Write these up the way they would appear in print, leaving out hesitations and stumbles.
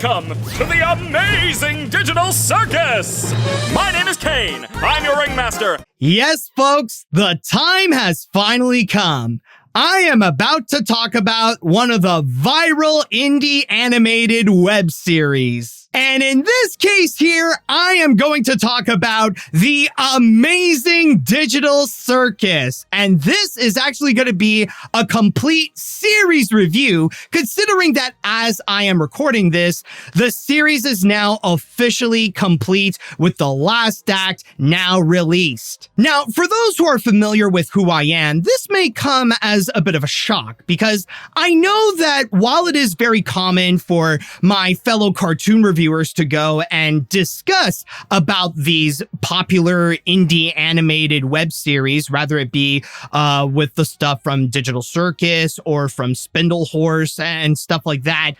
Welcome to the Amazing Digital Circus! My name is Caine. I'm your ringmaster. Yes, folks, the time has finally come. I am about to talk about one of the viral indie animated web series. And in this case here, I am going to talk about the Amazing Digital Circus. And this is actually going to be a complete series review, considering that as I am recording this, the series is now officially complete with the last act now released. Now, for those who are familiar with who I am, this may come as a bit of a shock because I know that while it is very common for my fellow cartoon reviewers to go and discuss about these popular indie animated web series, whether it be with the stuff from Digital Circus or from Spindle Horse and stuff like that,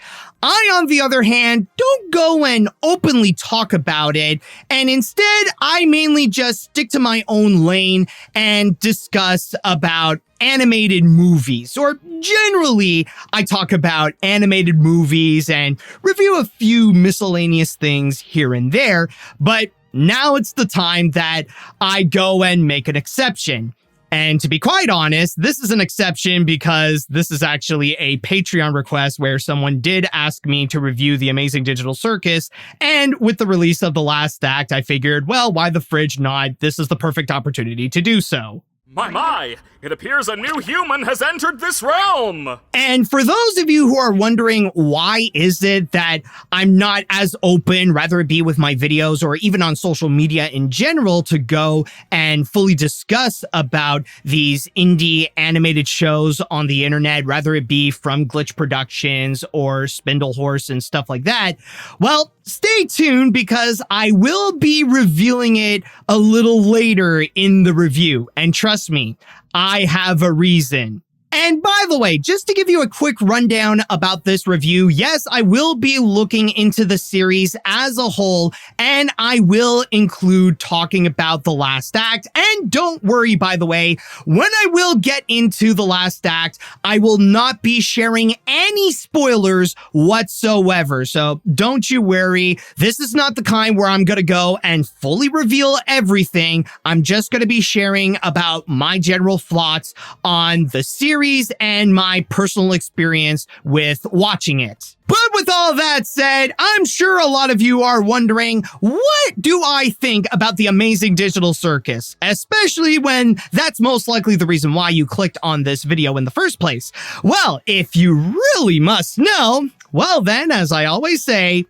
I, on the other hand, don't go and openly talk about it, and instead I mainly just stick to my own lane and discuss about animated movies, or generally I talk about animated movies and review a few miscellaneous things here and there, but now it's the time that I go and make an exception. And to be quite honest, this is an exception because this is actually a Patreon request where someone did ask me to review the Amazing Digital Circus. And with the release of the last act, I figured, well, why the fridge not? This is the perfect opportunity to do so. My, it appears a new human has entered this realm! And for those of you who are wondering why is it that I'm not as open, whether it be with my videos or even on social media in general, to go and fully discuss about these indie animated shows on the internet, whether it be from Glitch Productions or Spindle Horse and stuff like that, well, stay tuned because I will be revealing it a little later in the review. And trust me, I have a reason. And by the way, just to give you a quick rundown about this review, yes, I will be looking into the series as a whole, and I will include talking about the last act. And don't worry, by the way, when I will get into the last act, I will not be sharing any spoilers whatsoever. So don't you worry. This is not the kind where I'm going to go and fully reveal everything. I'm just going to be sharing about my general thoughts on the series and my personal experience with watching it. But with all that said, I'm sure a lot of you are wondering, what do I think about the Amazing Digital Circus? Especially when that's most likely the reason why you clicked on this video in the first place. Well, if you really must know, well then, as I always say,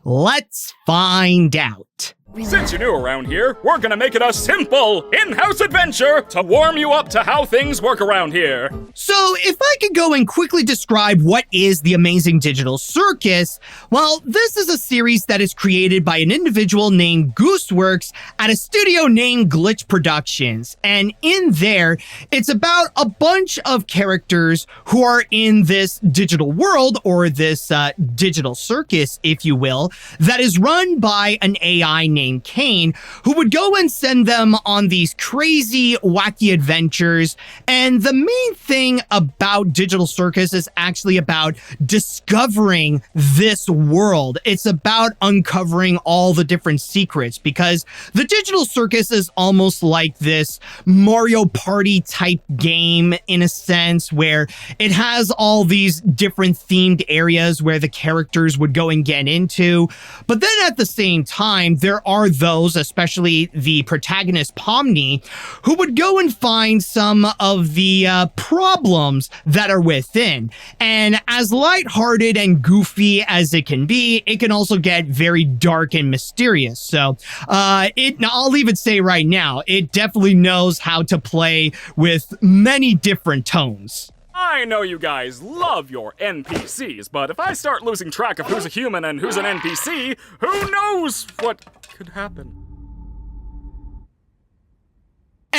let's find out. Since you're new around here, we're gonna make it a simple in-house adventure to warm you up to how things work around here. So if I could go and quickly describe what is the Amazing Digital Circus, well, this is a series that is created by an individual named Gooseworks at a studio named Glitch Productions. And in there, it's about a bunch of characters who are in this digital world, or this digital circus, if you will, that is run by an AI named Caine, who would go and send them on these crazy, wacky adventures. And the main thing about Digital Circus is actually about discovering this world. It's about uncovering all the different secrets, because the Digital Circus is almost like this Mario Party type game in a sense, where it has all these different themed areas where the characters would go and get into. But then at the same time, there are those, especially the protagonist Pomni, who would go and find some of the problems that are within. And as lighthearted and goofy as it can be, it can also get very dark and mysterious. So I'll even say right now, it definitely knows how to play with many different tones. I know you guys love your NPCs, but if I start losing track of who's a human and who's an NPC, who knows what could happen?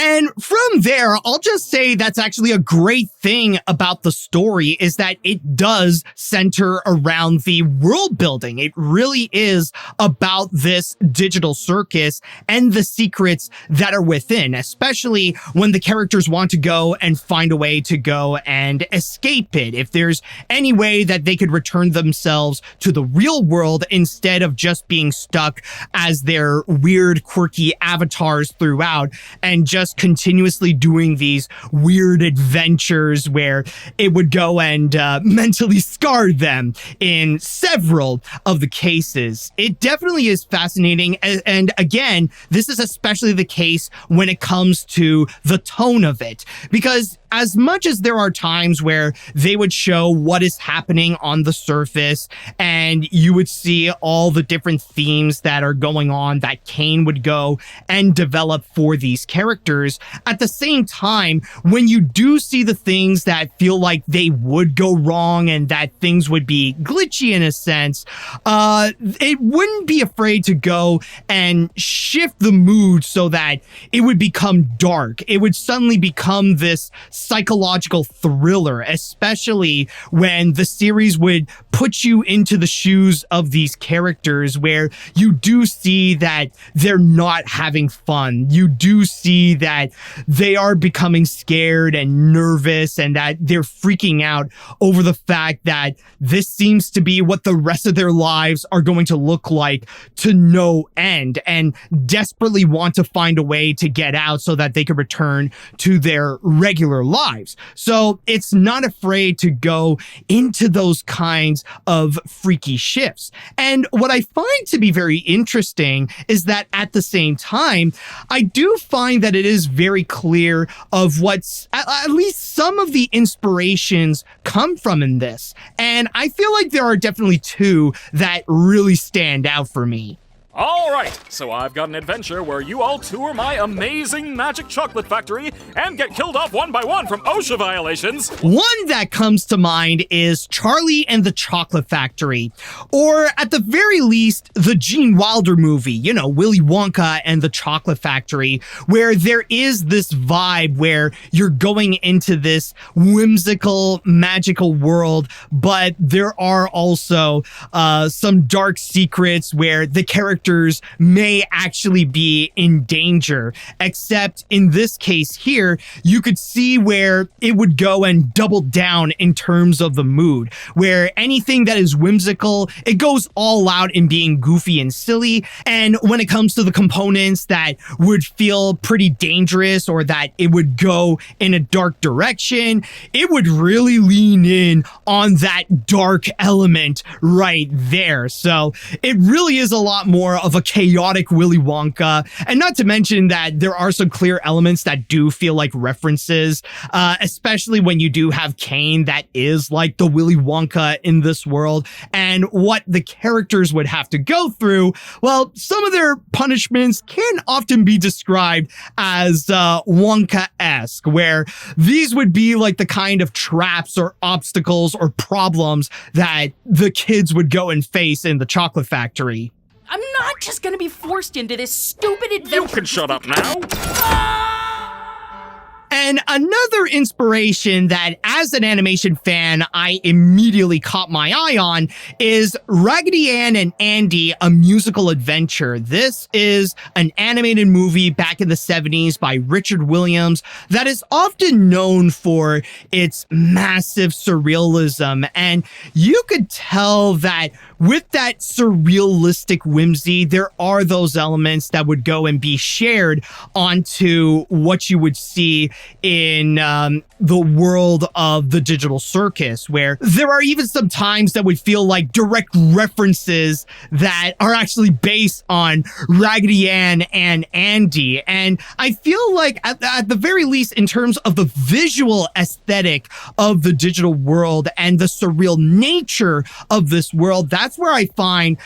And from there, I'll just say that's actually a great thing about the story is that it does center around the world building. It really is about this digital circus and the secrets that are within, especially when the characters want to go and find a way to go and escape it. If there's any way that they could return themselves to the real world instead of just being stuck as their weird, quirky avatars throughout and just continuously doing these weird adventures where it would go and mentally scar them in several of the cases. It definitely is fascinating. And again, this is especially the case when it comes to the tone of it, because as much as there are times where they would show what is happening on the surface and you would see all the different themes that are going on that Caine would go and develop for these characters, at the same time, when you do see the things that feel like they would go wrong and that things would be glitchy in a sense, it wouldn't be afraid to go and shift the mood so that it would become dark. It would suddenly become this psychological thriller, especially when the series would put you into the shoes of these characters where you do see that they're not having fun. You do see that they are becoming scared and nervous and that they're freaking out over the fact that this seems to be what the rest of their lives are going to look like to no end, and desperately want to find a way to get out so that they can return to their regular lives. So it's not afraid to go into those kinds of freaky shifts. And what I find to be very interesting is that at the same time, I do find that it is very clear of what's at least some of the inspirations come from in this. And I feel like there are definitely two that really stand out for me. Alright, so I've got an adventure where you all tour my amazing magic chocolate factory and get killed off one by one from OSHA violations. One that comes to mind is Charlie and the Chocolate Factory, or at the very least, the Gene Wilder movie, you know, Willy Wonka and the Chocolate Factory, where there is this vibe where you're going into this whimsical, magical world, but there are also some dark secrets where the characters may actually be in danger, except in this case here, you could see where it would go and double down in terms of the mood, where anything that is whimsical, it goes all out in being goofy and silly. And when it comes to the components that would feel pretty dangerous or that it would go in a dark direction, it would really lean in on that dark element right there. So it really is a lot more of a chaotic Willy Wonka, and not to mention that there are some clear elements that do feel like references, especially when you do have Caine that is like the Willy Wonka in this world, and what the characters would have to go through. Well, some of their punishments can often be described as Wonka-esque, where these would be like the kind of traps or obstacles or problems that the kids would go and face in the chocolate factory. I'm not just gonna be forced into this stupid adventure. You can shut up now. And another inspiration that, as an animation fan, I immediately caught my eye on is Raggedy Ann and Andy, A Musical Adventure. This is an animated movie back in the 70s by Richard Williams that is often known for its massive surrealism. And you could tell that with that surrealistic whimsy, there are those elements that would go and be shared onto what you would see in the world of the digital circus, where there are even some times that would feel like direct references that are actually based on Raggedy Ann and Andy. And I feel like at the very least, in terms of the visual aesthetic of the digital world and the surreal nature of this world, that's where I find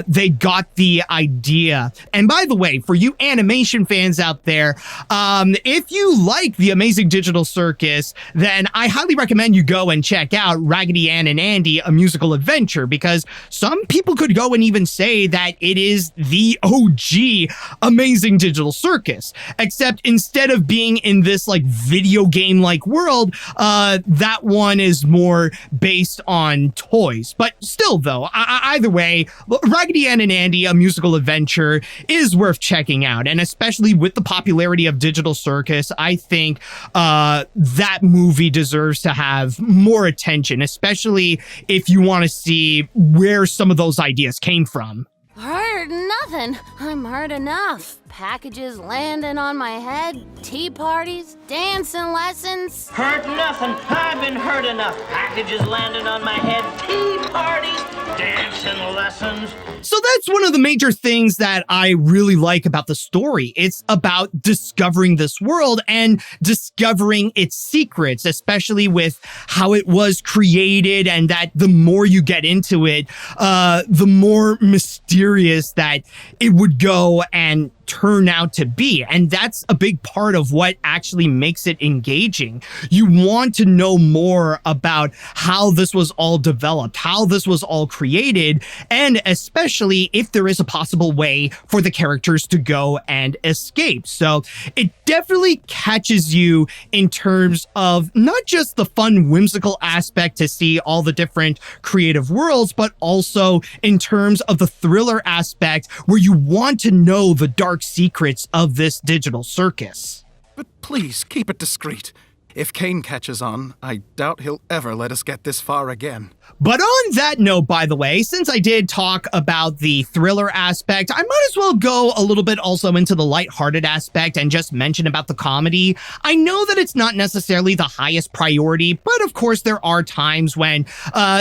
they got the idea. And by the way, for you animation fans out there, if you like the Amazing Digital Circus, then I highly recommend you go and check out Raggedy Ann and Andy, A Musical Adventure, because some people could go and even say that it is the OG Amazing Digital Circus, except instead of being in this like video game like world, that one is more based on toys. But still, though, either way, Raggedy Ann and Andy, A Musical Adventure is worth checking out. And especially with the popularity of Digital Circus, I think that movie deserves to have more attention, especially if you want to see where some of those ideas came from. Heard nothing. I'm heard enough. Packages landing on my head, tea parties, dancing lessons. Heard nothing. I've been heard enough. Packages landing on my head, tea parties, dancing lessons. So that's one of the major things that I really like about the story. It's about discovering this world and discovering its secrets, especially with how it was created, and that the more you get into it, the more mysterious that it would go and turn out to be. And that's a big part of what actually makes it engaging. You want to know more about how this was all developed, how this was all created, and especially if there is a possible way for the characters to go and escape. So it definitely catches you in terms of not just the fun, whimsical aspect to see all the different creative worlds, but also in terms of the thriller aspect where you want to know the dark secrets of this digital circus. But please, keep it discreet. If Caine catches on, I doubt he'll ever let us get this far again. But on that note, by the way, since I did talk about the thriller aspect, I might as well go a little bit also into the lighthearted aspect and just mention about the comedy. I know that it's not necessarily the highest priority, but of course there are times when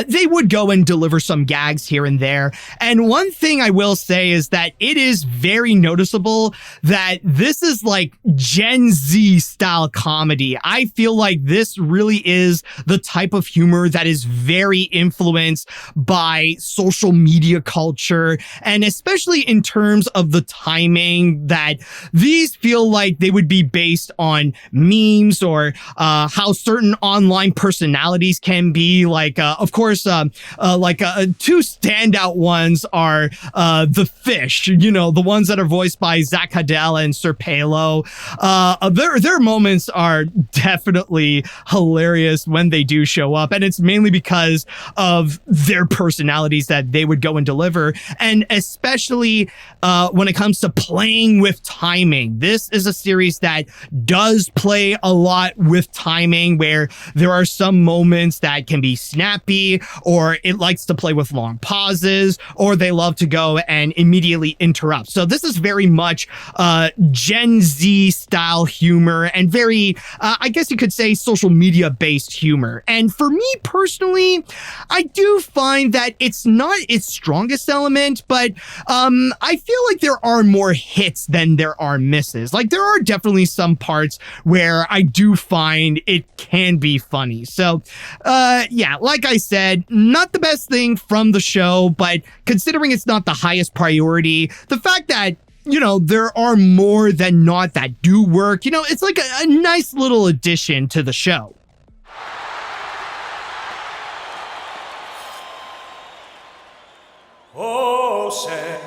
they would go and deliver some gags here and there. And one thing I will say is that it is very noticeable that this is like Gen Z style comedy. I feel like this really is the type of humor that is very influenced by social media culture, and especially in terms of the timing, that these feel like they would be based on memes or how certain online personalities can be. Like, of course, two standout ones are the Fish, you know, the ones that are voiced by Zach Hadel and Sir Palo. Their moments are definitely hilarious when they do show up, and it's mainly because of their personalities that they would go and deliver. And especially when it comes to playing with timing, this is a series that does play a lot with timing, where there are some moments that can be snappy, or it likes to play with long pauses, or they love to go and immediately interrupt. So this is very much Gen Z style humor, and very, I guess you could say, social media based humor. And for me personally, I do find that it's not its strongest element, but I feel like there are more hits than there are misses. Like, there are definitely some parts where I do find it can be funny. So yeah, like I said, not the best thing from the show, but considering it's not the highest priority, the fact that, you know, there are more than not that do work, you know, it's like a nice little addition to the show. Oh, say.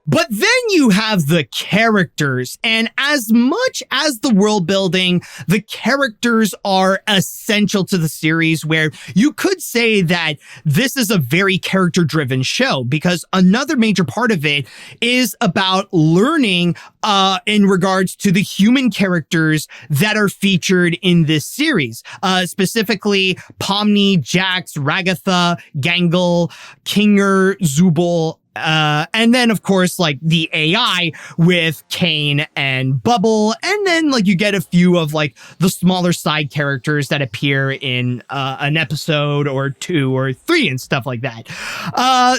But then you have the characters, and as much as the world building, the characters are essential to the series, where you could say that this is a very character-driven show, because another major part of it is about learning in regards to the human characters that are featured in this series, specifically Pomni, Jax, Ragatha, Gangle, Kinger, Zubul, and then, of course, like the AI with Caine and Bubble. And then, like, you get a few of like the smaller side characters that appear in an episode or 2 or 3 and stuff like that.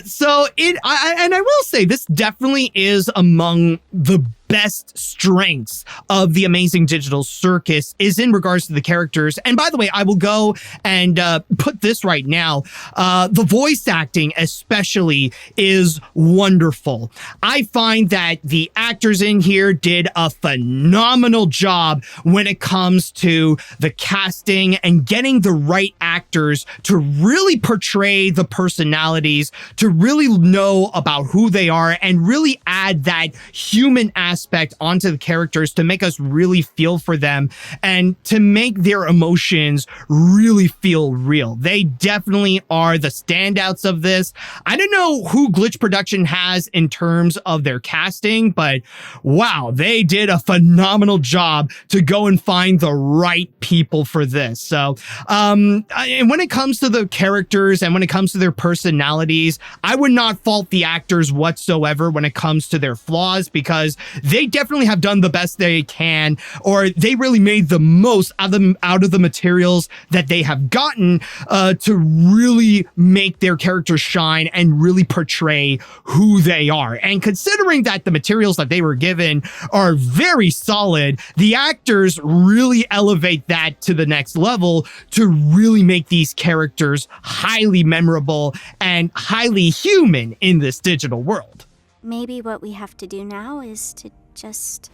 So I will say this definitely is among the best strengths of the Amazing Digital Circus is in regards to the characters. And by the way, I will go and put this right now. The voice acting especially is wonderful. I find that the actors in here did a phenomenal job when it comes to the casting and getting the right actors to really portray the personalities, to really know about who they are and really add that human aspect onto the characters to make us really feel for them and to make their emotions really feel real. They definitely are the standouts of this. I don't know who Glitch Production has in terms of their casting, but wow, they did a phenomenal job to go and find the right people for this. So, and when it comes to the characters and when it comes to their personalities, I would not fault the actors whatsoever when it comes to their flaws, because they definitely have done the best they can, or they really made the most out of the materials that they have gotten to really make their characters shine and really portray who they are. And considering that the materials that they were given are very solid, the actors really elevate that to the next level to really make these characters highly memorable and highly human in this digital world. Maybe what we have to do now is to just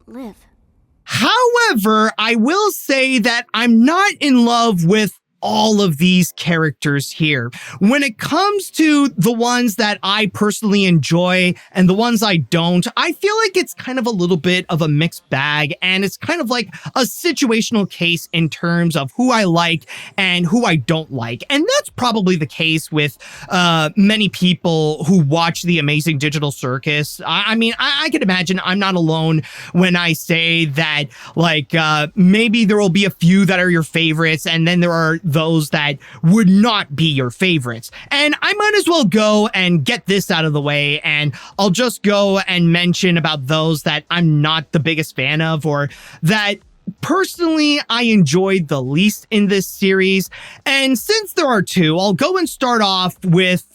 live. However, I will say that I'm not in love with all of these characters here. When it comes to the ones that I personally enjoy and the ones I don't, I feel like it's kind of a little bit of a mixed bag, and it's kind of like a situational case in terms of who I like and who I don't like. And that's probably the case with many people who watch the Amazing Digital Circus. I mean, I can imagine I'm not alone when I say that, like, maybe there will be a few that are your favorites, and then there are those that would not be your favorites. And I might as well go and get this out of the way, and I'll just go and mention about those that I'm not the biggest fan of, or that personally I enjoyed the least in this series. And since there are two, I'll go and start off with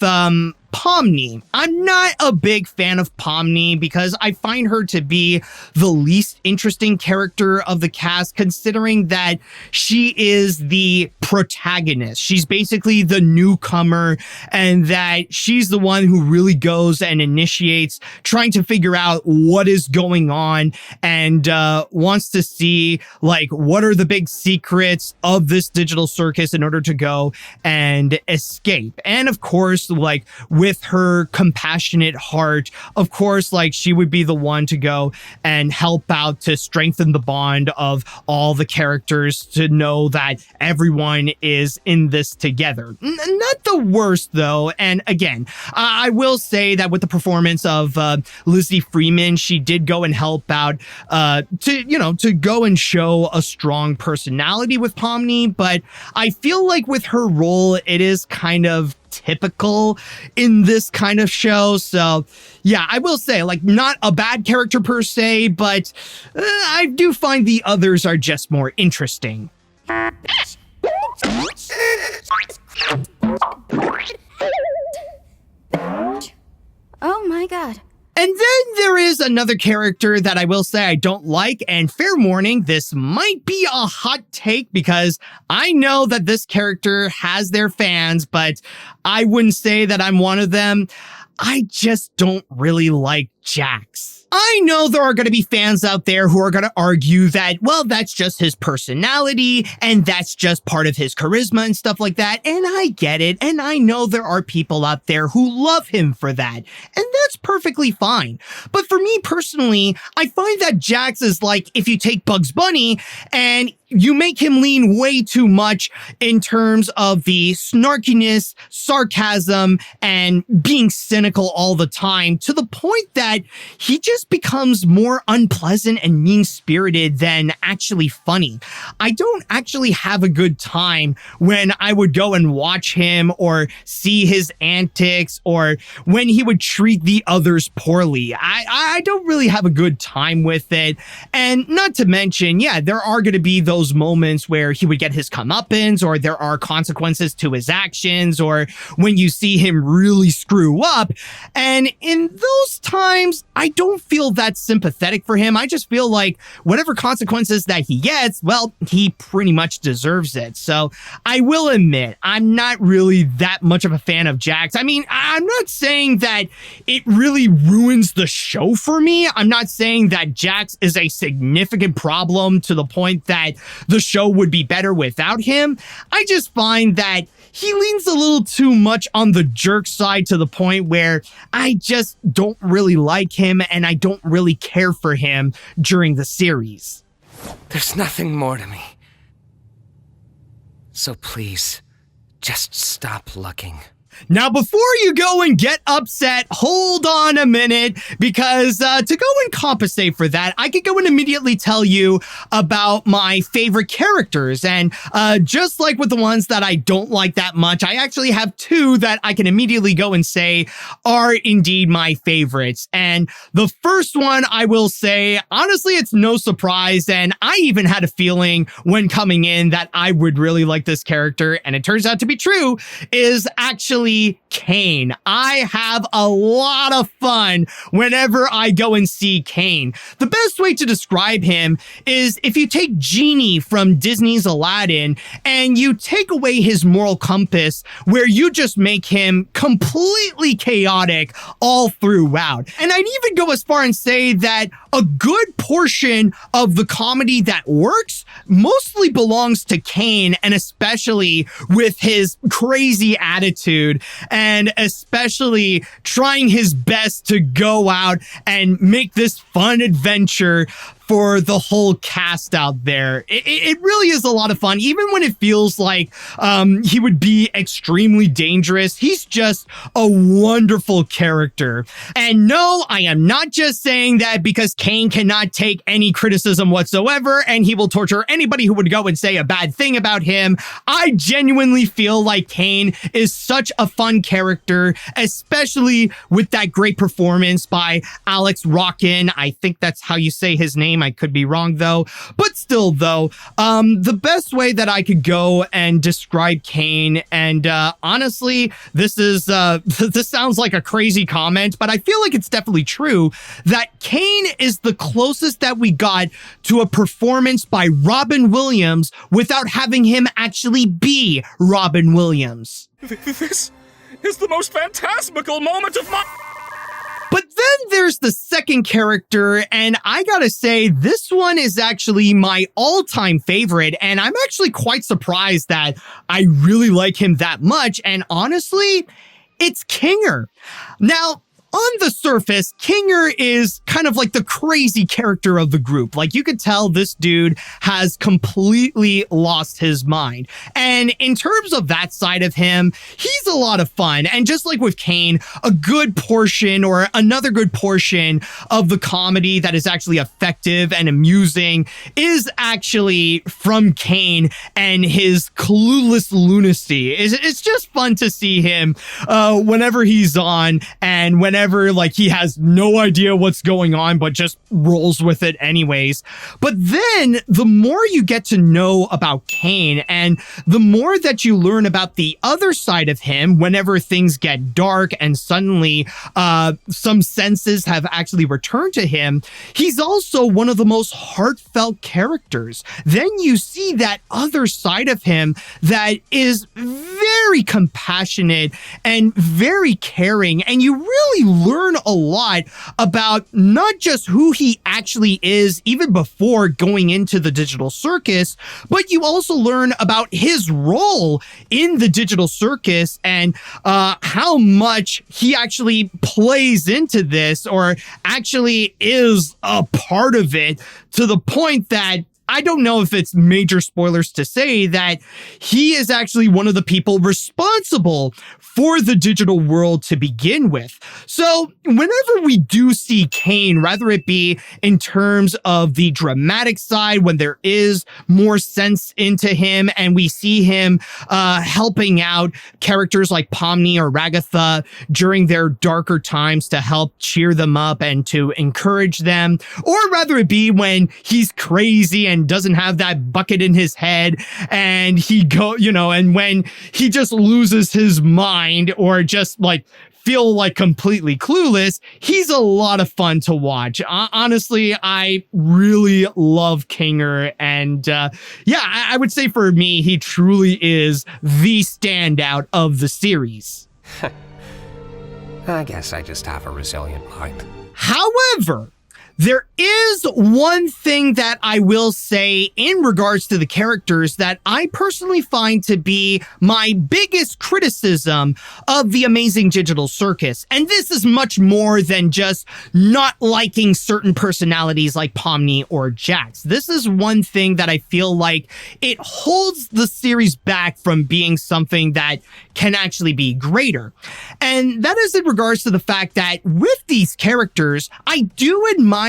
Pomni. I'm not a big fan of Pomni because I find her to be the least interesting character of the cast, considering that she is the protagonist. She's basically the newcomer, and that she's the one who really goes and initiates trying to figure out what is going on and wants to see, like, what are the big secrets of this digital circus in order to go and escape. And of course, like, with her compassionate heart, of course, like, she would be the one to go and help out to strengthen the bond of all the characters, to know that everyone is in this together. Not the worst, though. And again, I will say that with the performance of Lizzie Freeman, she did go and help out to go and show a strong personality with Pomni. But I feel like with her role, it is kind of typical in this kind of show. So yeah, I will say, like, not a bad character per se, but I do find the others are just more interesting. Oh my god. And then there is another character that I will say I don't like, and fair warning, this might be a hot take because I know that this character has their fans, but I wouldn't say that I'm one of them. I just don't really like Jax. I know there are going to be fans out there who are going to argue that, well, that's just his personality and that's just part of his charisma and stuff like that. And I get it. And I know there are people out there who love him for that. And that's perfectly fine. But for me personally, I find that Jax is like if you take Bugs Bunny and you make him lean way too much in terms of the snarkiness, sarcasm, and being cynical all the time, to the point that he just becomes more unpleasant and mean-spirited than actually funny. I don't actually have a good time when I would go and watch him or see his antics or when he would treat the others poorly. I don't really have a good time with it. And not to mention, yeah, there are going to be those those moments where he would get his comeuppance, or there are consequences to his actions, or when you see him really screw up. And in those times, I don't feel that sympathetic for him. I just feel like whatever consequences that he gets, well, he pretty much deserves it. So I will admit, I'm not really that much of a fan of Jax. I mean, I'm not saying that it really ruins the show for me. I'm not saying that Jax is a significant problem to the point that the show would be better without him. I just find that he leans a little too much on the jerk side to the point where I just don't really like him and I don't really care for him during the series. There's nothing more to me. So please, just stop looking. Now, before you go and get upset, hold on a minute, because to go and compensate for that, I could go and immediately tell you about my favorite characters. And just like with the ones that I don't like that much, I actually have two that I can immediately go and say are indeed my favorites. And the first one, I will say, honestly, it's no surprise. And I even had a feeling when coming in that I would really like this character, and it turns out to be true, is actually Caine. I have a lot of fun whenever I go and see Caine. The best way to describe him is if you take Genie from Disney's Aladdin and you take away his moral compass, where you just make him completely chaotic all throughout. And I'd even go as far and say that a good portion of the comedy that works mostly belongs to Caine, and especially with his crazy attitude, and especially trying his best to go out and make this fun adventure for the whole cast out there. It really is a lot of fun, even when it feels like he would be extremely dangerous. He's just a wonderful character. And no, I am not just saying that because Caine cannot take any criticism whatsoever, and he will torture anybody who would go and say a bad thing about him. I genuinely feel like Caine is such a fun character, especially with that great performance by Alex Rockin. I think that's how you say his name. I could be wrong though, but still though, the best way that I could go and describe Caine, and honestly, this sounds like a crazy comment, but I feel like it's definitely true, that Caine is the closest that we got to a performance by Robin Williams without having him actually be Robin Williams. This is the most fantastical moment of my... But then there's the second character, and I gotta say, this one is actually my all-time favorite, and I'm actually quite surprised that I really like him that much, and honestly, it's Kinger. Now, on the surface, Kinger is kind of like the crazy character of the group. Like, you could tell this dude has completely lost his mind. And in terms of that side of him, he's a lot of fun. And just like with Caine, a good portion, or another good portion of the comedy that is actually effective and amusing is actually from Caine and his clueless lunacy. It's just fun to see him whenever he's on, and whenever like he has no idea what's going on but just rolls with it anyways. But then the more you get to know about Caine, and the more that you learn about the other side of him whenever things get dark and suddenly some senses have actually returned to him, he's also one of the most heartfelt characters. Then you see that other side of him that is very compassionate and very caring, and you really learn a lot about not just who he actually is even before going into the digital circus, but you also learn about his role in the digital circus and how much he actually plays into this, or actually is a part of it, to the point that I don't know if it's major spoilers to say that he is actually one of the people responsible for the digital world to begin with. So whenever we do see Caine, rather it be in terms of the dramatic side, when there is more sense into him and we see him helping out characters like Pomni or Ragatha during their darker times to help cheer them up and to encourage them, or rather it be when he's crazy and doesn't have that bucket in his head, and and when he just loses his mind or just like feel like completely clueless, he's a lot of fun to watch. Honestly, I really love Kinger, and I would say for me, he truly is the standout of the series. I guess I just have a resilient mind. However, there is one thing that I will say in regards to the characters that I personally find to be my biggest criticism of the Amazing Digital Circus. And this is much more than just not liking certain personalities like Pomni or Jax. This is one thing that I feel like it holds the series back from being something that can actually be greater. And that is in regards to the fact that with these characters, I do admire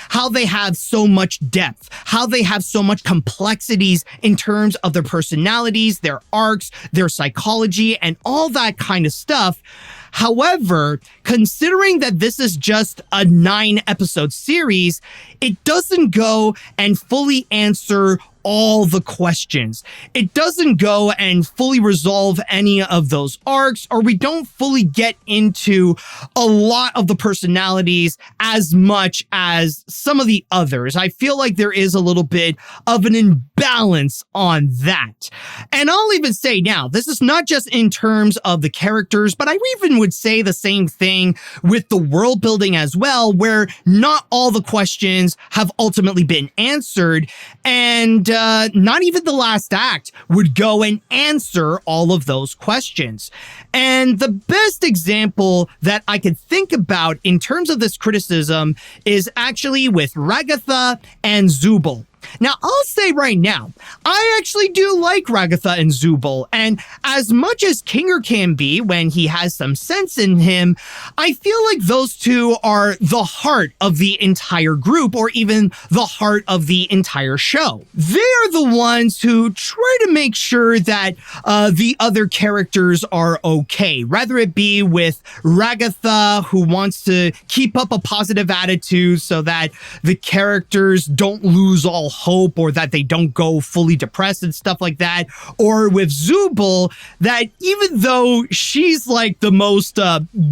how they have so much depth, how they have so much complexities in terms of their personalities, their arcs, their psychology, and all that kind of stuff. However, considering that this is just a 9-episode series, it doesn't go and fully answer all the questions. It doesn't go and fully resolve any of those arcs, or we don't fully get into a lot of the personalities as much as some of the others. I feel like there is a little bit of an imbalance on that. And I'll even say now, this is not just in terms of the characters, but I even would say the same thing with the world building as well, where not all the questions have ultimately been answered, and not even the last act would go and answer all of those questions. And the best example that I could think about in terms of this criticism is actually with Ragatha and Zubul. Now, I'll say right now, I actually do like Ragatha and Zubul, and as much as Kinger can be when he has some sense in him, I feel like those two are the heart of the entire group, or even the heart of the entire show. They are the ones who try to make sure that the other characters are okay, whether it be with Ragatha, who wants to keep up a positive attitude so that the characters don't lose all hope or that they don't go fully depressed and stuff like that, or with Zubul, that even though she's like the most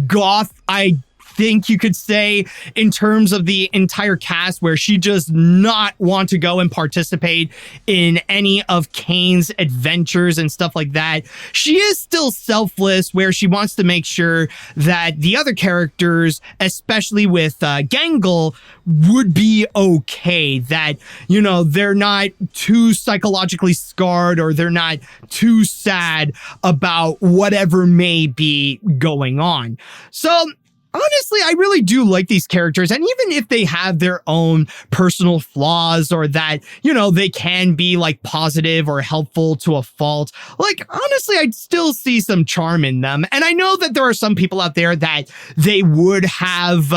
goth, I think you could say, in terms of the entire cast, where she does not want to go and participate in any of Caine's adventures and stuff like that, she is still selfless, where she wants to make sure that the other characters, especially with Gangle, would be okay, that, you know, they're not too psychologically scarred or they're not too sad about whatever may be going on. So honestly, I really do like these characters, and even if they have their own personal flaws, or that, you know, they can be like positive or helpful to a fault, like honestly, I'd still see some charm in them. And I know that there are some people out there that they would have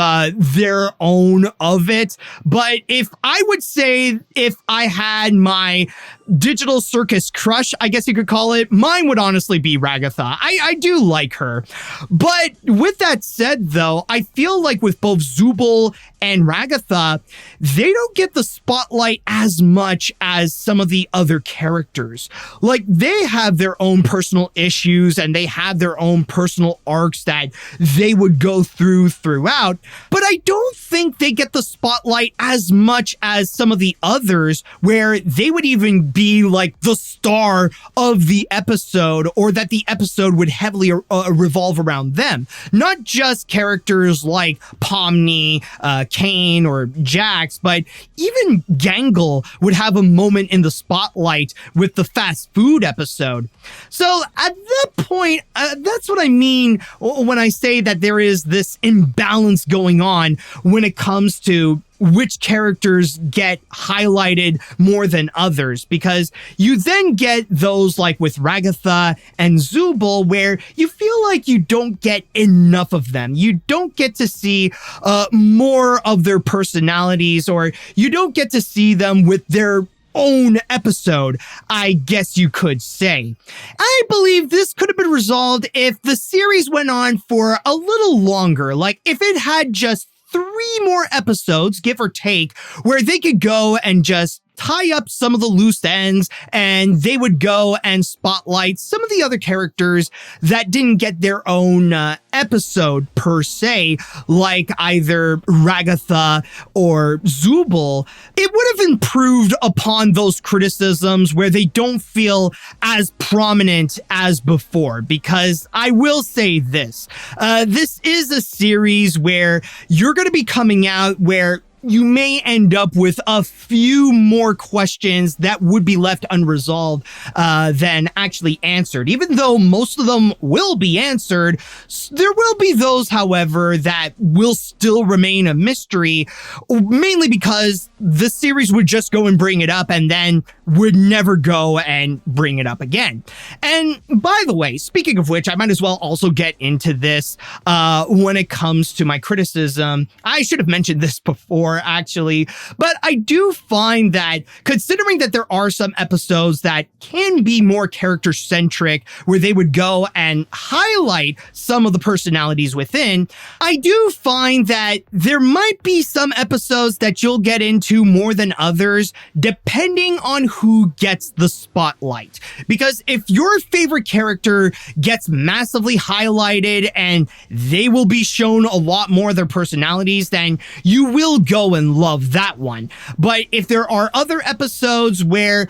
their own of it, but if I would say, if I had my digital circus crush, I guess you could call it, mine would honestly be Ragatha. I do like her. But with that said, though, I feel like with both Zubul and Ragatha, they don't get the spotlight as much as some of the other characters. Like, they have their own personal issues and they have their own personal arcs that they would go throughout, but I don't think they get the spotlight as much as some of the others, where they would even be like the star of the episode, or that the episode would heavily revolve around them. Not just characters like Pomni, Caine, or Jax, but even Gangle would have a moment in the spotlight with the fast food episode. So at that point, that's what I mean when I say that there is this imbalance going on when it comes to which characters get highlighted more than others, because you then get those like with Ragatha and Zubul, where you feel like you don't get enough of them. You don't get to see more of their personalities, or you don't get to see them with their own episode, I guess you could say. I believe this could have been resolved if the series went on for a little longer. Like, if it had just 3 more episodes, give or take, where they could go and just tie up some of the loose ends, and they would go and spotlight some of the other characters that didn't get their own episode per se, like either Ragatha or Zubul. It would have improved upon those criticisms where they don't feel as prominent as before, because I will say this, this is a series where you're going to be coming out where you may end up with a few more questions that would be left unresolved than actually answered. Even though most of them will be answered, there will be those, however, that will still remain a mystery, mainly because the series would just go and bring it up and then would never go and bring it up again. And by the way, speaking of which, I might as well also get into this when it comes to my criticism. I should have mentioned this before, actually, but I do find that, considering that there are some episodes that can be more character-centric, where they would go and highlight some of the personalities within, I do find that there might be some episodes that you'll get into more than others, depending on who gets the spotlight. Because if your favorite character gets massively highlighted and they will be shown a lot more of their personalities, then you will go and love that one. But if there are other episodes where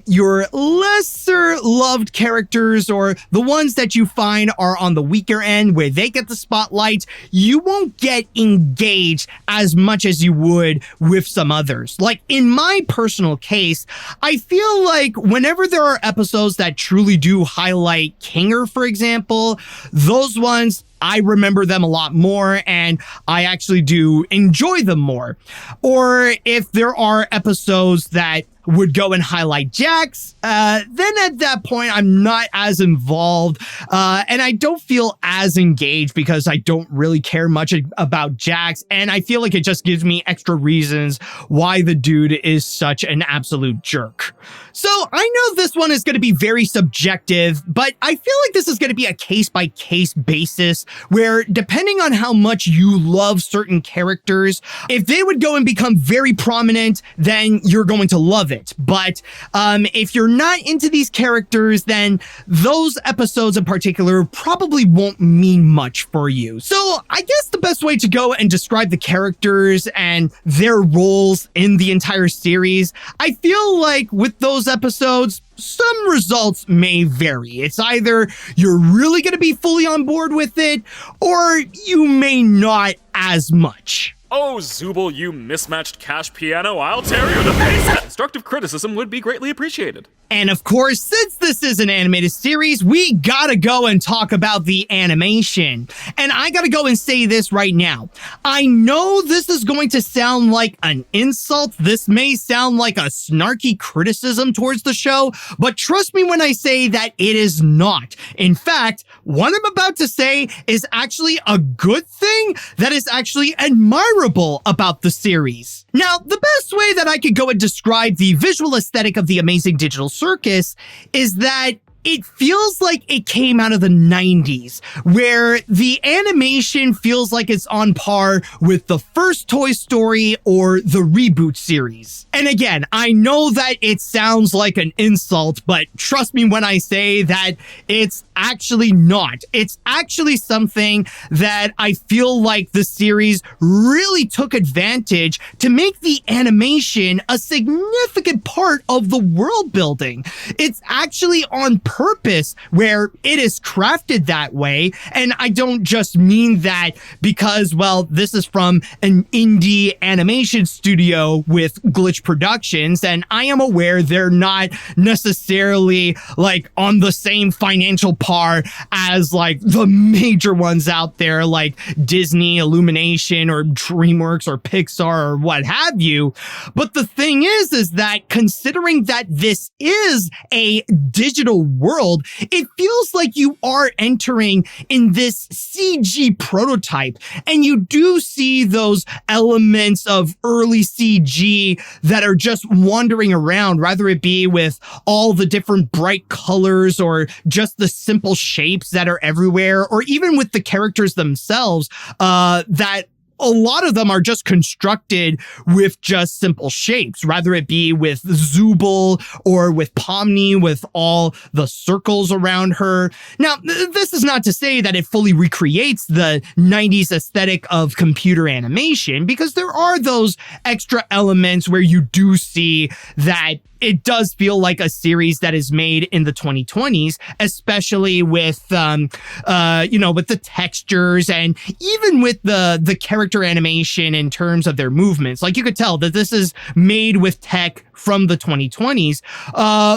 your lesser loved characters, or the ones that you find are on the weaker end where they get the spotlight, you won't get engaged as much as you would with some others. Like in my personal case, I feel like whenever there are episodes that truly do highlight Kinger, for example, those ones, I remember them a lot more and I actually do enjoy them more. Or if there are episodes that would go and highlight Jax, then at that point, I'm not as involved and I don't feel as engaged because I don't really care much about Jax. And I feel like it just gives me extra reasons why the dude is such an absolute jerk. So I know this one is going to be very subjective, but I feel like this is going to be a case-by-case basis where, depending on how much you love certain characters, if they would go and become very prominent, then you're going to love it. But if you're not into these characters, then those episodes in particular probably won't mean much for you. So I guess the best way to go and describe the characters and their roles in the entire series, I feel like with those episodes, some results may vary. It's either you're really going to be fully on board with it, or you may not as much. Oh, Zubul, you mismatched cash piano, I'll tear you to pieces! Constructive criticism would be greatly appreciated. And of course, since this is an animated series, we gotta go and talk about the animation. And I gotta go and say this right now. I know this is going to sound like an insult. This may sound like a snarky criticism towards the show, but trust me when I say that it is not. In fact, what I'm about to say is actually a good thing that is actually admirable about the series. Now, the best way that I could go and describe the visual aesthetic of the Amazing Digital Circus is that it feels like it came out of the 90s, where the animation feels like it's on par with the first Toy Story or the reboot series. And again, I know that it sounds like an insult, but trust me when I say that it's actually not. It's actually something that I feel like the series really took advantage to make the animation a significant part of the world building. It's actually on purpose where it is crafted that way. And I don't just mean that because, well, this is from an indie animation studio with Glitch Productions, and I am aware they're not necessarily like on the same financial par as like the major ones out there like Disney, Illumination, or DreamWorks or Pixar or what have you. But the thing is that considering that this is a digital world, it feels like you are entering in this CG prototype, and you do see those elements of early CG that are just wandering around, whether it be with all the different bright colors or just the simple shapes that are everywhere, or even with the characters themselves that a lot of them are just constructed with just simple shapes, rather it be with Zubul or with Pomni with all the circles around her. Now, this is not to say that it fully recreates the 90s aesthetic of computer animation, because there are those extra elements where you do see that it does feel like a series that is made in the 2020s, especially with, with the textures and even with the character animation in terms of their movements. Like, you could tell that this is made with tech from the 2020s,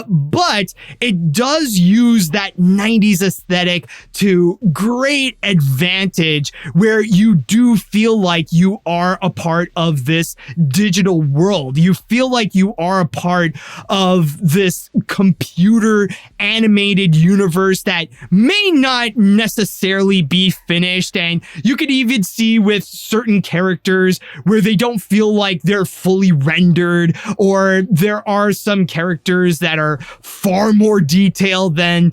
but it does use that 90s aesthetic to great advantage, where you do feel like you are a part of this digital world. You feel like you are a part of this computer animated universe that may not necessarily be finished. And you could even see with certain characters where they don't feel like they're fully rendered, or there are some characters that are far more detailed than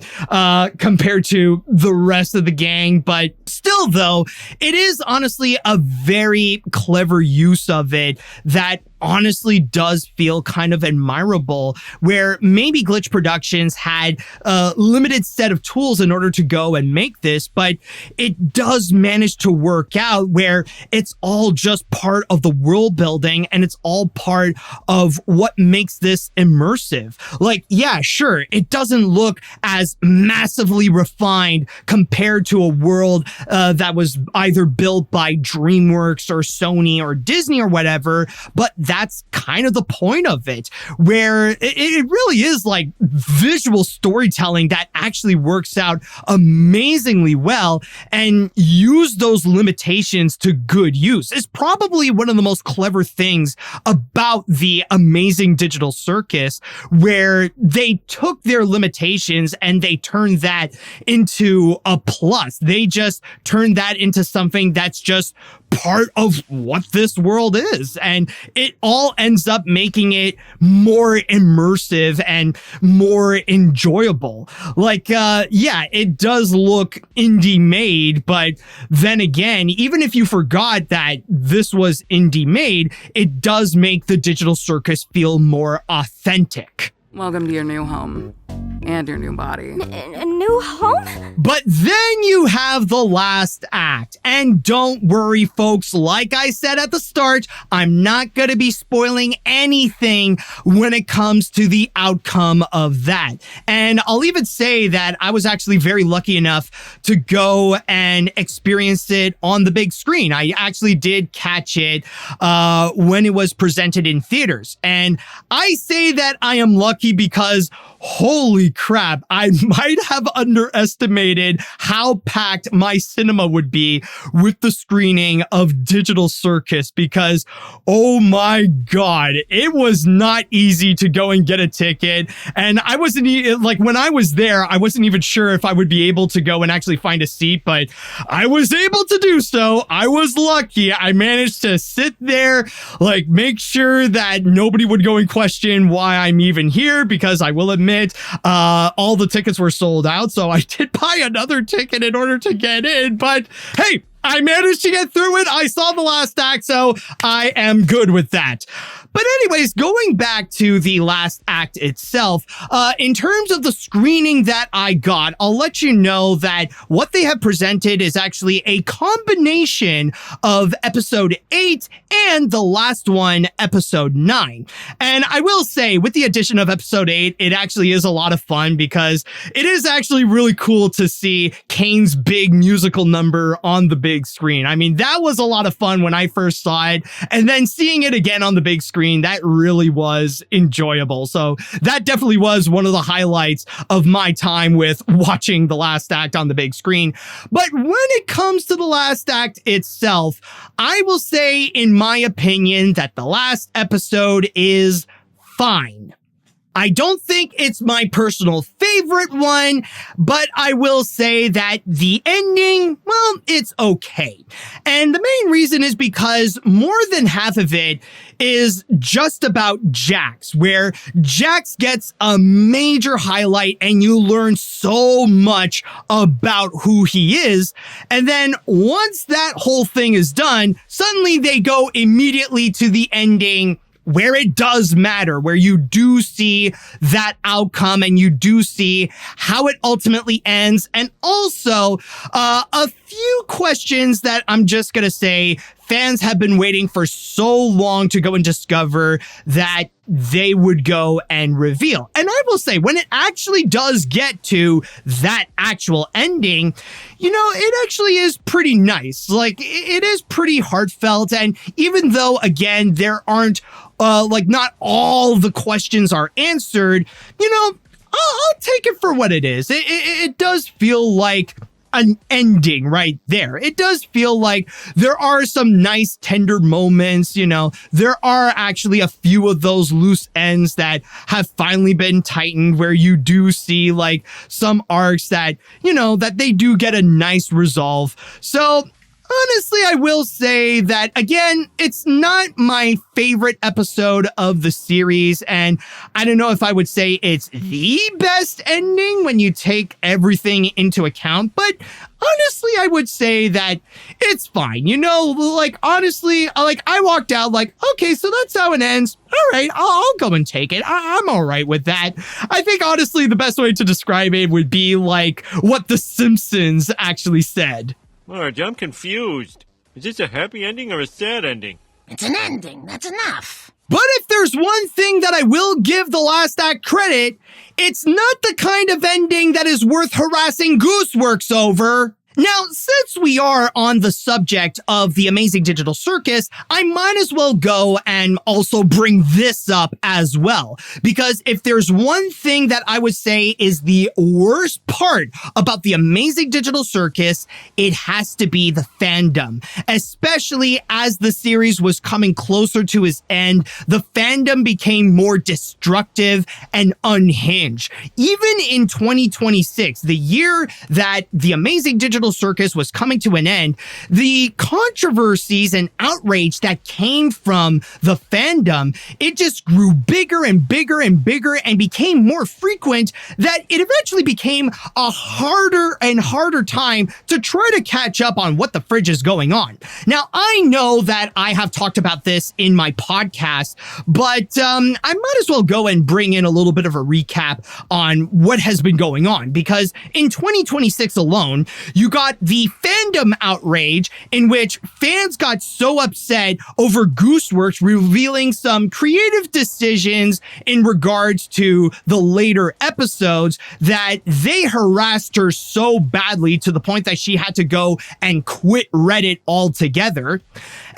compared to the rest of the gang. But still, though, it is honestly a very clever use of it that honestly does feel kind of admirable, where maybe Glitch Productions had a limited set of tools in order to go and make this, but it does manage to work out where it's all just part of the world building and it's all part of what makes this immersive. Like, yeah, sure, it doesn't look as massively refined compared to a world that was either built by DreamWorks or Sony or Disney or whatever, but that's kind of the point of it, where it really is like visual storytelling that actually works out amazingly well, and use those limitations to good use is probably one of the most clever things about the Amazing Digital Circus, where they took their limitations and they turned that into a plus. They just turned that into something that's just part of what this world is. And it all ends up making it more immersive and more enjoyable. Like, yeah, it does look indie made, but then again, even if you forgot that this was indie made, it does make the Digital Circus feel more authentic. Welcome to your new home. And your new body. A new home? But then you have the last act. And don't worry, folks. Like I said at the start, I'm not going to be spoiling anything when it comes to the outcome of that. And I'll even say that I was actually very lucky enough to go and experience it on the big screen. I actually did catch it when it was presented in theaters. And I say that I am lucky because holy crap, I might have underestimated how packed my cinema would be with the screening of Digital Circus, because, oh my God, it was not easy to go and get a ticket. And I wasn't like, when I was there, I wasn't even sure if I would be able to go and actually find a seat, but I was able to do so. I was lucky. I managed to sit there, like, make sure that nobody would go and question why I'm even here, because I will admit, all the tickets were sold out, so I did buy another ticket in order to get in, but hey, I managed to get through it. I saw the last act, so I am good with that. But anyways, going back to the last act itself, in terms of the screening that I got, I'll let you know that what they have presented is actually a combination of episode 8 and the last one, episode 9. And I will say, with the addition of episode 8, it actually is a lot of fun, because it is actually really cool to see Caine's big musical number on the big screen. I mean, that was a lot of fun when I first saw it, and then seeing it again on the big screen, that really was enjoyable. So that definitely was one of the highlights of my time with watching the last act on the big screen. But when it comes to the last act itself, I will say, in my opinion, that the last episode is fine. I don't think it's my personal favorite one, but I will say that the ending, well, it's okay. And the main reason is because more than half of it is just about Jax, where Jax gets a major highlight and you learn so much about who he is. And then once that whole thing is done, suddenly they go immediately to the ending where it does matter, where you do see that outcome and you do see how it ultimately ends. And also, a few questions that I'm just going to say fans have been waiting for so long to go and discover that they would go and reveal. And I will say, when it actually does get to that actual ending, you know, it actually is pretty nice. Like, it is pretty heartfelt. And even though, again, there aren't, not all the questions are answered, you know, I'll take it for what it is. It does feel like an ending right there. It does feel like there are some nice tender moments, you know, there are actually a few of those loose ends that have finally been tightened where you do see like some arcs that, you know, that they do get a nice resolve. So honestly, I will say that, again, it's not my favorite episode of the series, and I don't know if I would say it's the best ending when you take everything into account, but honestly, I would say that it's fine. You know, like, honestly, like, I walked out like, okay, so that's how it ends. All right, I'll go and take it. I'm all right with that. I think, honestly, the best way to describe it would be like what The Simpsons actually said. Marge, I'm confused. Is this a happy ending or a sad ending? It's an ending. That's enough. But if there's one thing that I will give the last act credit, it's not the kind of ending that is worth harassing Gooseworks over. Now, since we are on the subject of the Amazing Digital Circus, I might as well go and also bring this up as well. Because if there's one thing that I would say is the worst part about the Amazing Digital Circus, it has to be the fandom. Especially as the series was coming closer to its end, the fandom became more destructive and unhinged. Even in 2026, the year that the Amazing Digital Circus was coming to an end, the controversies and outrage that came from the fandom, it just grew bigger and bigger and bigger and became more frequent that it eventually became a harder and harder time to try to catch up on what the fridge is going on. Now, I know that I have talked about this in my podcast, but I might as well go and bring in a little bit of a recap on what has been going on, because in 2026 alone, you got the fandom outrage in which fans got so upset over Gooseworks revealing some creative decisions in regards to the later episodes that they harassed her so badly to the point that she had to go and quit Reddit altogether.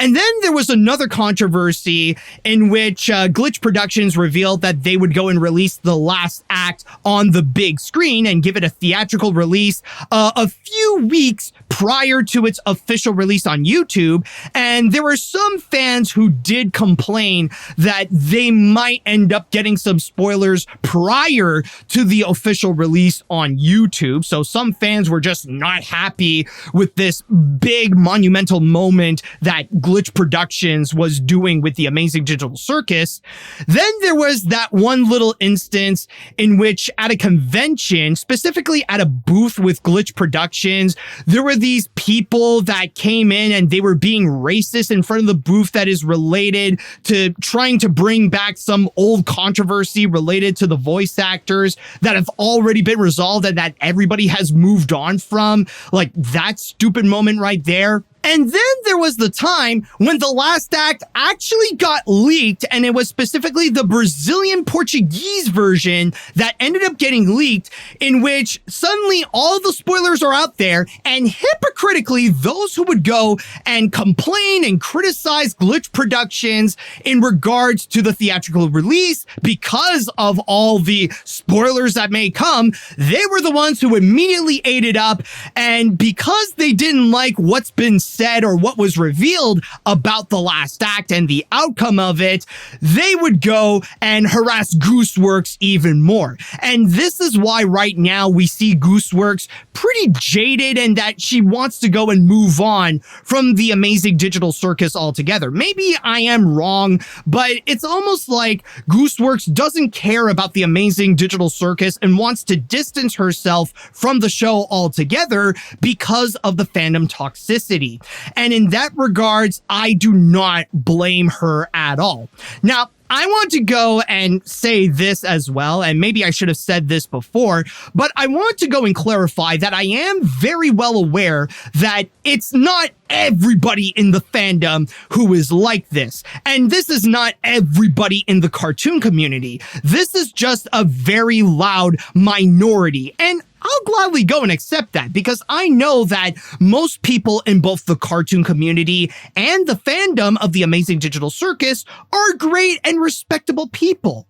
And then there was another controversy in which Glitch Productions revealed that they would go and release the last act on the big screen and give it a theatrical release a few weeks prior to its official release on YouTube. And there were some fans who did complain that they might end up getting some spoilers prior to the official release on YouTube. So some fans were just not happy with this big monumental moment that Glitch Productions was doing with the Amazing Digital Circus. Then there was that one little instance in which at a convention, specifically at a booth with Glitch Productions, there were these people that came in and they were being racist in front of the booth that is related to trying to bring back some old controversy related to the voice actors that have already been resolved and that everybody has moved on from. Like, that stupid moment right there. And then there was the time when the last act actually got leaked, and it was specifically the Brazilian Portuguese version that ended up getting leaked, in which suddenly all the spoilers are out there, and hypocritically, those who would go and complain and criticize Glitch Productions in regards to the theatrical release because of all the spoilers that may come, they were the ones who immediately ate it up, and because they didn't like what's been said or what was revealed about the last act and the outcome of it, they would go and harass Gooseworks even more. And this is why right now we see Gooseworks pretty jaded and that she wants to go and move on from the Amazing Digital Circus altogether. Maybe I am wrong, but it's almost like Gooseworks doesn't care about the Amazing Digital Circus and wants to distance herself from the show altogether because of the fandom toxicity. And in that regards, I do not blame her at all. Now, I want to go and say this as well, and maybe I should have said this before, but I want to go and clarify that I am very well aware that it's not everybody in the fandom who is like this. And this is not everybody in the cartoon community. This is just a very loud minority. And I'll gladly go and accept that because I know that most people in both the cartoon community and the fandom of the Amazing Digital Circus are great and respectable people.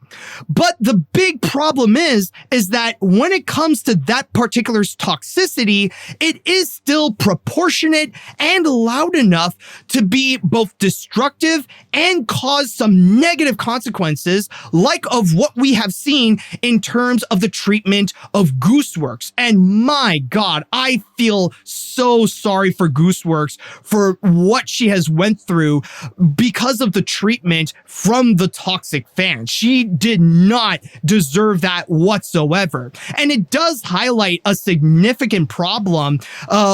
But the big problem is that when it comes to that particular toxicity, it is still proportionate and loud enough to be both destructive and cause some negative consequences, like of what we have seen in terms of the treatment of Gooseworks. And my God, I feel so sorry for Gooseworks for what she has went through because of the treatment from the toxic fans. She did not deserve that whatsoever. And it does highlight a significant problem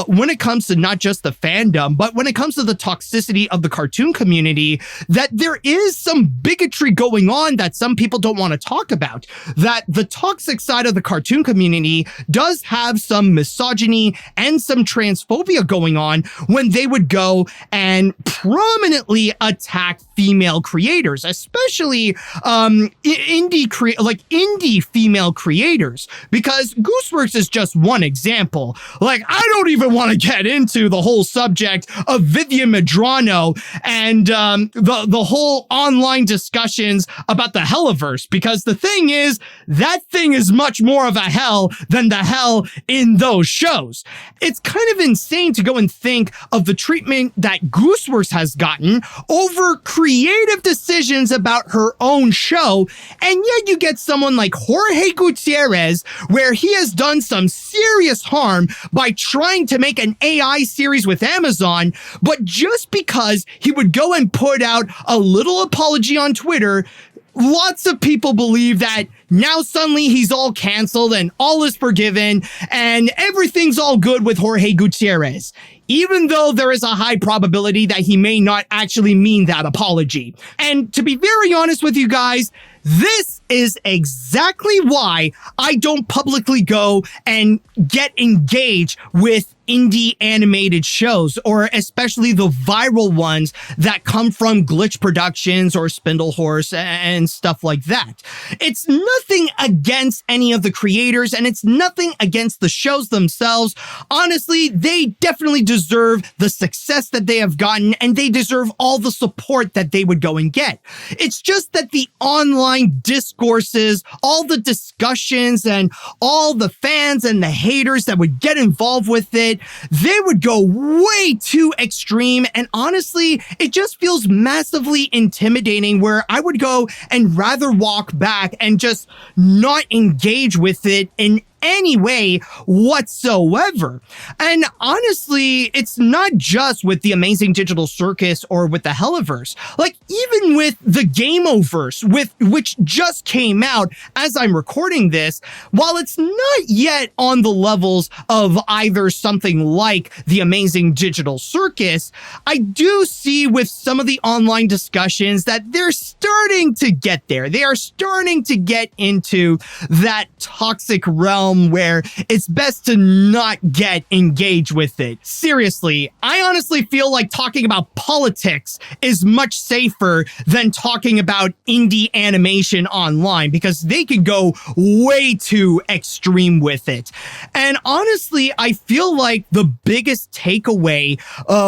when it comes to not just the fandom, but when it comes to the toxicity of the cartoon community, that there is some bigotry going on that some people don't want to talk about. That the toxic side of the cartoon community does have some misogyny and some transphobia going on when they would go and prominently attack female creators, especially indie female creators, because Gooseworks is just one example. Like, I don't even want to get into the whole subject of Vivian Medrano and the whole online discussions about the Helliverse, because the thing is, that thing is much more of a hell than the hell in those shows. It's kind of insane to go and think of the treatment that Gooseworks has gotten over creative decisions about her own show, and yet you get someone like Jorge Gutierrez, where he has done some serious harm by trying to make an AI series with Amazon, but just because he would go and put out a little apology on Twitter, lots of people believe that now suddenly he's all canceled and all is forgiven and everything's all good with Jorge Gutierrez, even though there is a high probability that he may not actually mean that apology. And to be very honest with you guys, this is exactly why I don't publicly go and get engaged with indie animated shows, or especially the viral ones that come from Glitch Productions or Spindle Horse and stuff like that. It's nothing against any of the creators, and it's nothing against the shows themselves. Honestly, they definitely deserve the success that they have gotten, and they deserve all the support that they would go and get. It's just that the online discourses, all the discussions, and all the fans and the haters that would get involved with it, they would go way too extreme. And honestly, it just feels massively intimidating, where I would go and rather walk back and just not engage with it in any way whatsoever. And honestly, it's not just with the Amazing Digital Circus or with the Helliverse. Like, even with the Gameoverse, which just came out as I'm recording this, while it's not yet on the levels of either something like the Amazing Digital Circus, I do see with some of the online discussions that they're starting to get there. They are starting to get into that toxic realm where it's best to not get engaged with it. Seriously, I honestly feel like talking about politics is much safer than talking about indie animation online, because they can go way too extreme with it. And honestly, I feel like the biggest takeaway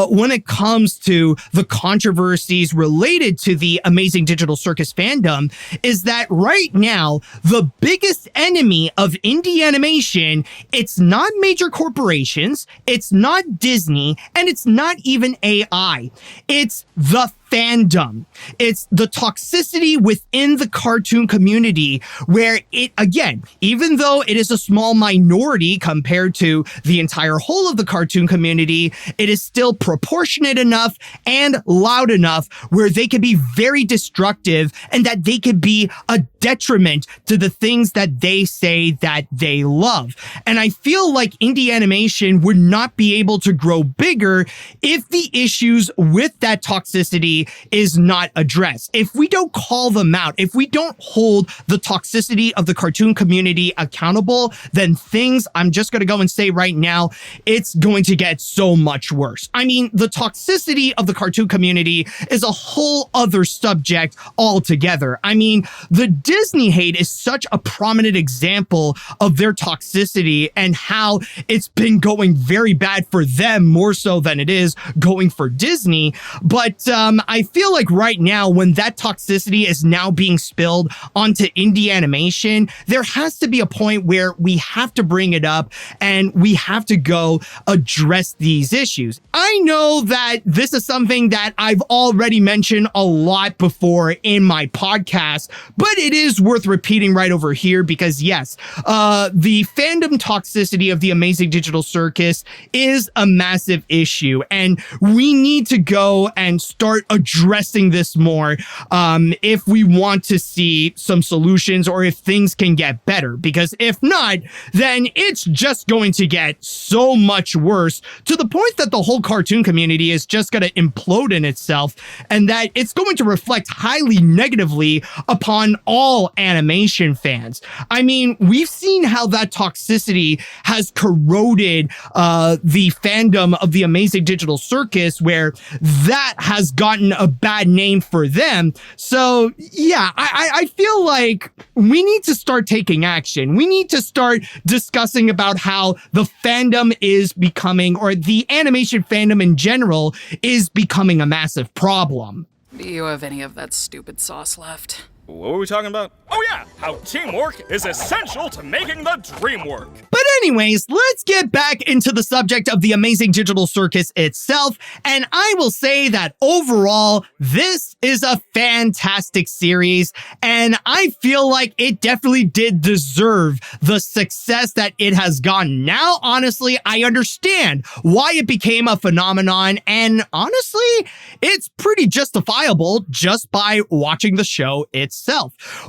when it comes to the controversies related to the Amazing Digital Circus fandom is that right now, the biggest enemy of indie Animation, it's not major corporations, it's not Disney, and it's not even AI. It's the fandom. It's the toxicity within the cartoon community where it, again, even though it is a small minority compared to the entire whole of the cartoon community, it is still proportionate enough and loud enough where they could be very destructive and that they could be a detriment to the things that they say that they love. And I feel like indie animation would not be able to grow bigger if the issues with that toxicity is not addressed. If we don't call them out, if we don't hold the toxicity of the cartoon community accountable, then things, I'm just going to go and say right now, it's going to get so much worse. I mean, the toxicity of the cartoon community is a whole other subject altogether. I mean, the Disney hate is such a prominent example of their toxicity and how it's been going very bad for them more so than it is going for Disney. But I feel like right now, when that toxicity is now being spilled onto indie animation, there has to be a point where we have to bring it up and we have to go address these issues. I know that this is something that I've already mentioned a lot before in my podcast, but it is worth repeating right over here because yes, the fandom toxicity of the Amazing Digital Circus is a massive issue, and we need to go and start addressing this more if we want to see some solutions or if things can get better, because if not, then it's just going to get so much worse to the point that the whole cartoon community is just going to implode in itself, and that it's going to reflect highly negatively upon all animation fans. I mean, we've seen how that toxicity has corroded the fandom of the Amazing Digital Circus, where that has gotten a bad name for them. So yeah, I feel like we need to start taking action. We need to start discussing about how the fandom is becoming, or the animation fandom in general is becoming a massive problem. Do you have any of that stupid sauce left? What were we talking about? Oh yeah, how teamwork is essential to making the dream work. But anyways, let's get back into the subject of the Amazing Digital Circus itself, and I will say that overall, this is a fantastic series, and I feel like it definitely did deserve the success that it has gotten. Now, honestly, I understand why it became a phenomenon, and honestly, it's pretty justifiable just by watching the show itself.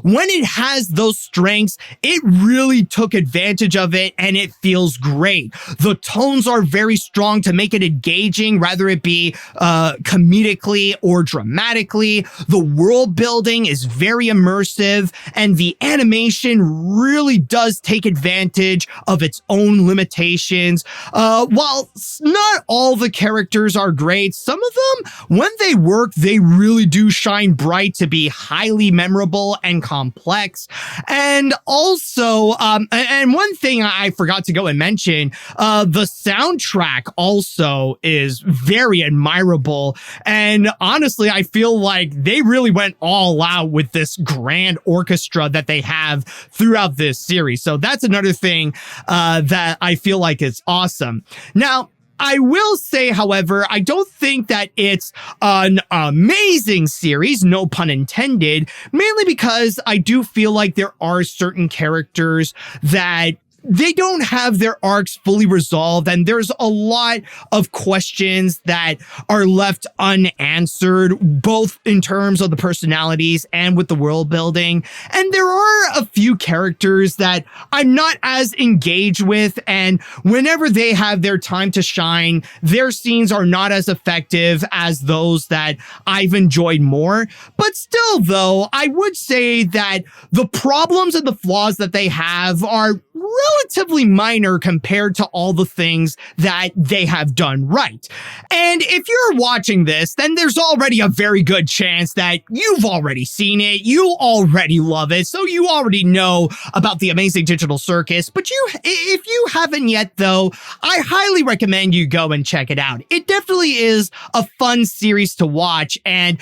When it has those strengths, it really took advantage of it, and it feels great. The tones are very strong to make it engaging, whether it be comedically or dramatically. The world building is very immersive, and the animation really does take advantage of its own limitations. While not all the characters are great, some of them, when they work, they really do shine bright to be highly memorable and complex. And also, and one thing I forgot to go and mention, the soundtrack also is very admirable. And honestly, I feel like they really went all out with this grand orchestra that they have throughout this series. So that's another thing that I feel like is awesome. Now, I will say, however, I don't think that it's an amazing series, no pun intended, mainly because I do feel like there are certain characters that they don't have their arcs fully resolved, and there's a lot of questions that are left unanswered, both in terms of the personalities and with the world building. And there are a few characters that I'm not as engaged with, and whenever they have their time to shine, their scenes are not as effective as those that I've enjoyed more. But still, though, I would say that the problems and the flaws that they have are relatively minor compared to all the things that they have done right. And if you're watching this, then there's already a very good chance that you've already seen it, you already love it, so you already know about the Amazing Digital Circus. But if you haven't yet, though, I highly recommend you go and check it out. It definitely is a fun series to watch, and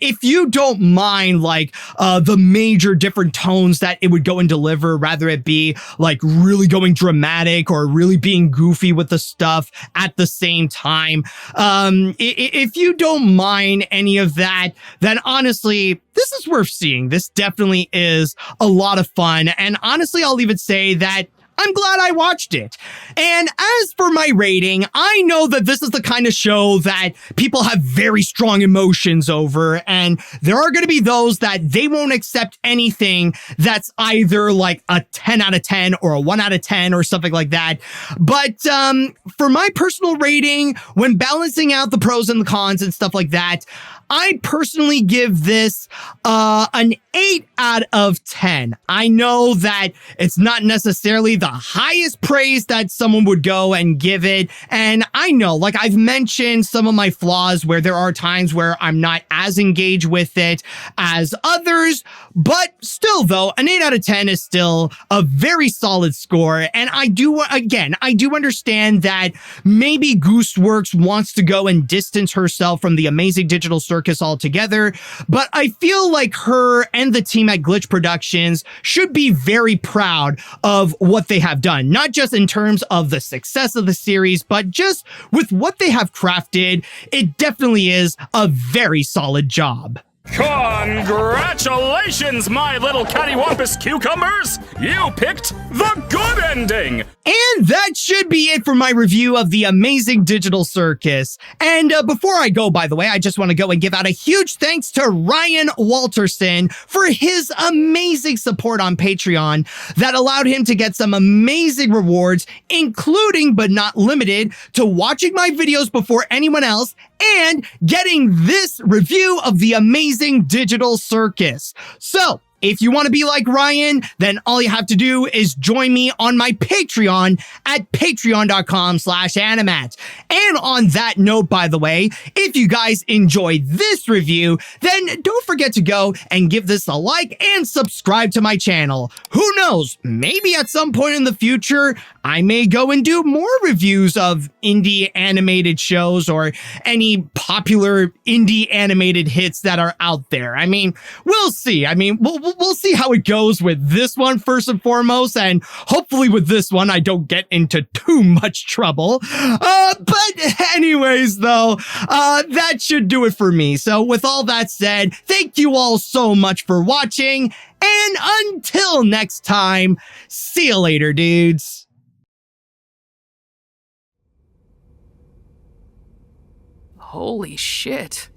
if you don't mind like the major different tones that it would go and deliver, rather it be like really going dramatic or really being goofy with the stuff at the same time. If you don't mind any of that, then honestly, this is worth seeing. This definitely is a lot of fun. And honestly, I'll even say that I'm glad I watched it. And as for my rating, I know that this is the kind of show that people have very strong emotions over, and there are going to be those that they won't accept anything that's either like a 10 out of 10 or a 1 out of 10 or something like that. But for my personal rating, when balancing out the pros and the cons and stuff like that, I personally give this an 8 out of 10. I know that it's not necessarily the highest praise that someone would go and give it. And I know, like I've mentioned some of my flaws where there are times where I'm not as engaged with it as others. But still, though, an 8 out of 10 is still a very solid score. And I do understand that maybe Gooseworks wants to go and distance herself from the Amazing Digital Circus altogether, but I feel like her and the team at Glitch Productions should be very proud of what they have done, not just in terms of the success of the series, but just with what they have crafted. It definitely is a very solid job. Congratulations, my little cattywampus cucumbers! You picked the good ending! And that should be it for my review of the Amazing Digital Circus. And before I go, by the way, I just want to go and give out a huge thanks to Ryan Walterson for his amazing support on Patreon that allowed him to get some amazing rewards, including but not limited to watching my videos before anyone else and getting this review of the Amazing Digital Circus. So, if you want to be like Ryan, then all you have to do is join me on my Patreon at patreon.com/animat. And on that note, by the way, if you guys enjoyed this review, then don't forget to go and give this a like and subscribe to my channel. Who knows, maybe at some point in the future, I may go and do more reviews of indie animated shows or any popular indie animated hits that are out there. I mean, we'll see. I mean, we'll see how it goes with this one first and foremost, and hopefully with this one I don't get into too much trouble. But anyways, though, that should do it for me. So with all that said, thank you all so much for watching, and until next time, see you later, dudes. Holy shit.